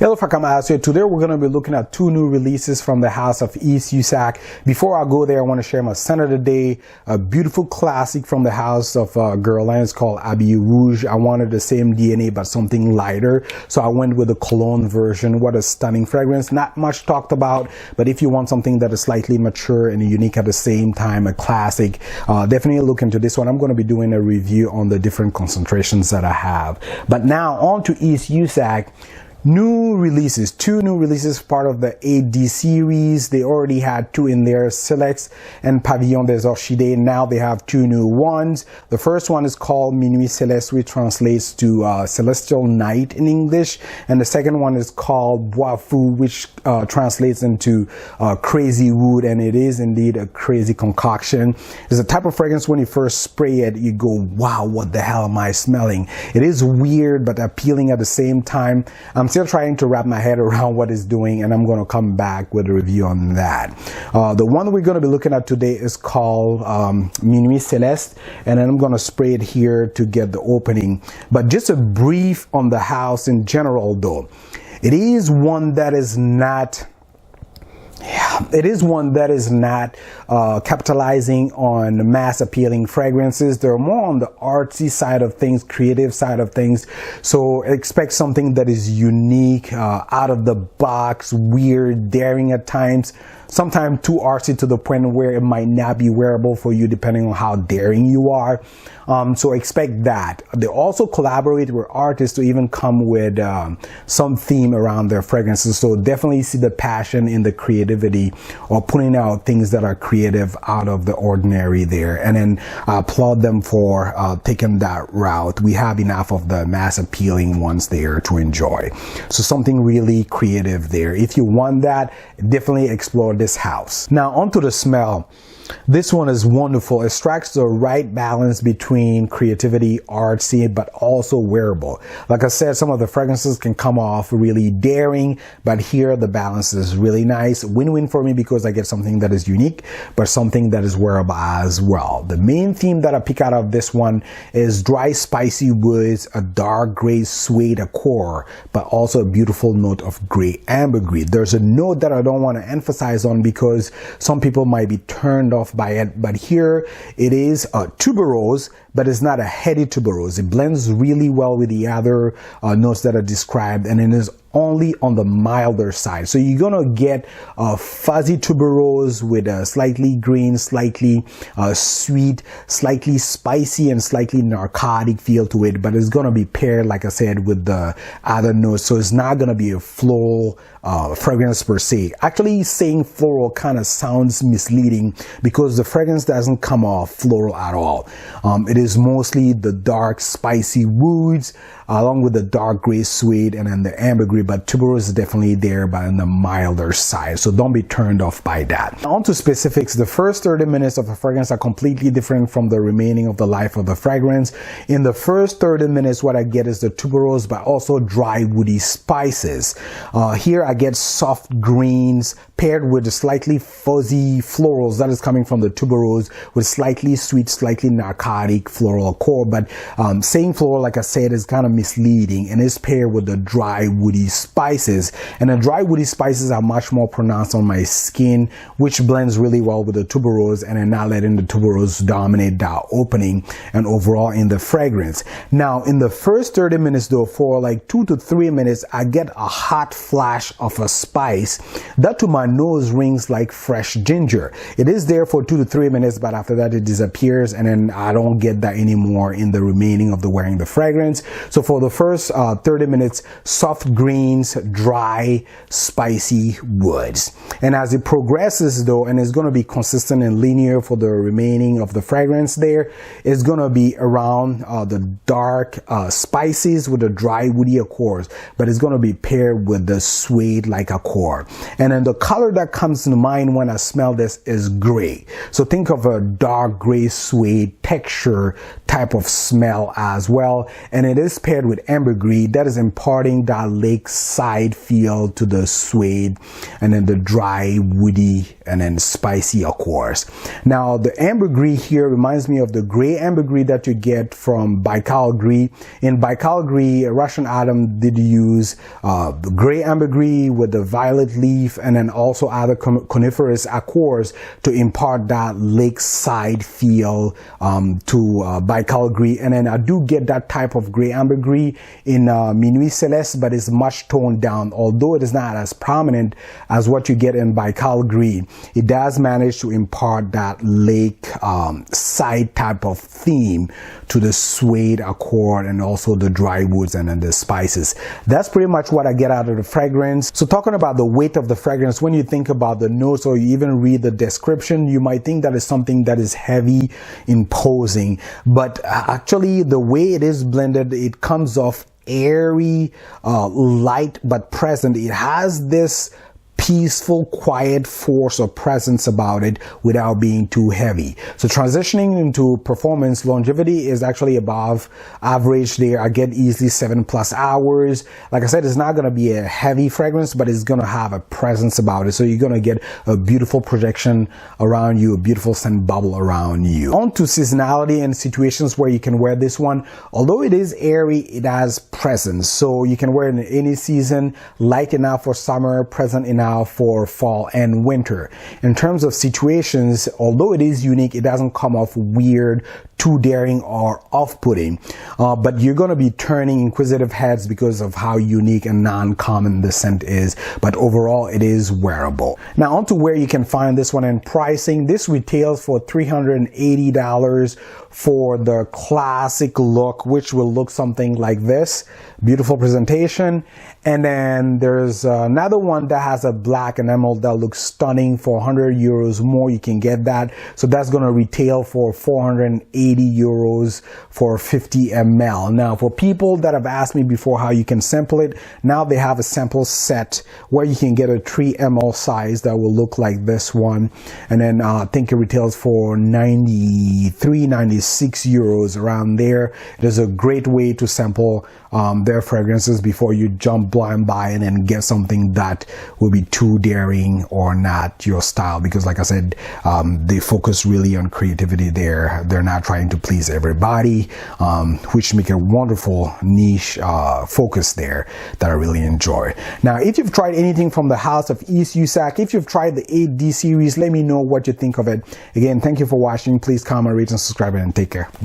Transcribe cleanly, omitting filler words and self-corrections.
Hello, Fakama. So today we're going to be looking at two new releases from the house of Ys Uzac. Before I go there, I want to share my scent of the day, a beautiful classic from the house of Guerlain called Abbey Rouge. I wanted the same DNA but something lighter, so I went with the cologne version. What a stunning fragrance. Not much talked about, but if you want something that is slightly mature and unique at the same time, a classic, definitely look into this one. I'm going to be doing a review on the different concentrations that I have. But now on to Ys Uzac. New releases, two new releases, part of the AD series. They already had two in there, Selects and Pavillon des Orchidées. Now they have two new ones. The first one is called Minuit Celeste, which translates to Celestial Night in English. And the second one is called Bois Fou, which translates into Crazy Wood. And it is indeed a crazy concoction. It's a type of fragrance when you first spray it, you go, wow, what the hell am I smelling? It is weird, but appealing at the same time. I'm still trying to wrap my head around what it's doing, and I'm going to come back with a review on that. The one we're going to be looking at today is called Minuit Celeste, and then I'm going to spray it here to get the opening. But just a brief on the house in general, though. It is one that is not capitalizing on mass appealing fragrances. They're more on the artsy side of things, creative side of things. So expect something that is unique, out of the box, weird, daring at times. Sometimes too artsy to the point where it might not be wearable for you depending on how daring you are. So expect that. They also collaborate with artists to even come with some theme around their fragrances. So definitely see the passion in the creativity or putting out things that are creative out of the ordinary there. And then I applaud them for taking that route. We have enough of the mass appealing ones there to enjoy. So something really creative there. If you want that, definitely explore this house. Now onto the smell. This one is wonderful. It strikes the right balance between creativity, artsy, but also wearable. Like I said, some of the fragrances can come off really daring, but here the balance is really nice. Win-win for me because I get something that is unique, but something that is wearable as well. The main theme that I pick out of this one is dry, spicy woods, a dark gray suede accord, but also a beautiful note of gray ambergris. There's a note that I don't want to emphasize on because some people might be turned off by it, but here it is a tuberose, but it's not a heady tuberose. It blends really well with the other notes that are described, and it is only on the milder side. So you're gonna get a fuzzy tuberose with a slightly green, slightly sweet, slightly spicy, and slightly narcotic feel to it, but it's gonna be paired, like I said, with the other notes. So it's not gonna be a floral fragrance per se. Actually, saying floral kind of sounds misleading because the fragrance doesn't come off floral at all. It is mostly the dark, spicy woods, along with the dark gray suede and then the ambergris, but tuberose is definitely there, but on the milder side. So don't be turned off by that. On to specifics. The first 30 minutes of the fragrance are completely different from the remaining of the life of the fragrance. In the first 30 minutes, what I get is the tuberose, but also dry woody spices. Here I get soft greens paired with slightly fuzzy florals that is coming from the tuberose with slightly sweet, slightly narcotic floral accord. But saying floral, like I said, is kind of misleading, and is paired with the dry woody spices. And the dry woody spices are much more pronounced on my skin, which blends really well with the tuberose, and then not letting the tuberose dominate that opening and overall in the fragrance. Now in the first 30 minutes though, for like 2 to 3 minutes, I get a hot flash of a spice that to my nose rings like fresh ginger. It is there for 2 to 3 minutes, but after that it disappears, and then I don't get that anymore in the remaining of the wearing the fragrance. So for the first 30 minutes, soft greens, dry, spicy woods. And as it progresses though, and it's going to be consistent and linear for the remaining of the fragrance there, it's going to be around the dark spices with the dry woody accords, but it's going to be paired with the suede like accord. And then the color that comes to mind when I smell this is gray. So think of a dark gray suede texture signature type of smell as well. And it is paired with ambergris that is imparting that lakeside feel to the suede, and then the dry, woody, and then spicy, of course. Now, the ambergris here reminds me of the gray ambergris that you get from Baikal Gris. In Baikal Gris, Russian Adam did use the gray ambergris with the violet leaf, and then also other coniferous accords to impart that lakeside feel to Baikal Gris. And then I do get that type of gray ambergris in Minuit Celeste, but it's much toned down. Although it is not as prominent as what you get in Baikal Gris, it does manage to impart that lake side type of theme to the suede accord and also the dry woods and then the spices. That's pretty much what I get out of the fragrance. So talking about the weight of the fragrance, when you think about the notes or you even read the description, you might think that is something that is heavy, imposing, but actually the way it is blended, it comes off airy, light, but present. It has this peaceful, quiet force or presence about it without being too heavy. So transitioning into performance, longevity is actually above average there. I get easily 7+ hours. Like I said, it's not going to be a heavy fragrance, but it's going to have a presence about it. So you're going to get a beautiful projection around you, a beautiful scent bubble around you. On to seasonality and situations where you can wear this one. Although it is airy, it has presence. So you can wear it in any season, light enough for summer, present enough for fall and winter. In terms of situations, although it is unique, it doesn't come off weird, too daring, or off-putting, but you're going to be turning inquisitive heads because of how unique and non-common the scent is. But overall, it is wearable. Now on to where you can find this one in pricing. This retails for $380 for the classic look, which will look something like this. Beautiful presentation. And then there's another one that has a black enamel that looks stunning for 100 euros more. You can get that. So that's going to retail for 480 euros for 50 ml. Now, for people that have asked me before how you can sample it, now they have a sample set where you can get a 3 ml size that will look like this one. And then I think it retails for 93, 96 euros around there. It is a great way to sample their fragrances before you jump blind by and then get something that will be too daring or not your style, because like I said, they focus really on creativity there. They're not trying to please everybody, which make a wonderful niche focus there that I really enjoy. Now, if you've tried anything from the house of Ys Uzac, if you've tried the 8D series, let me know what you think of it. Again, thank you for watching. Please comment, rate, and subscribe, and take care. Bye.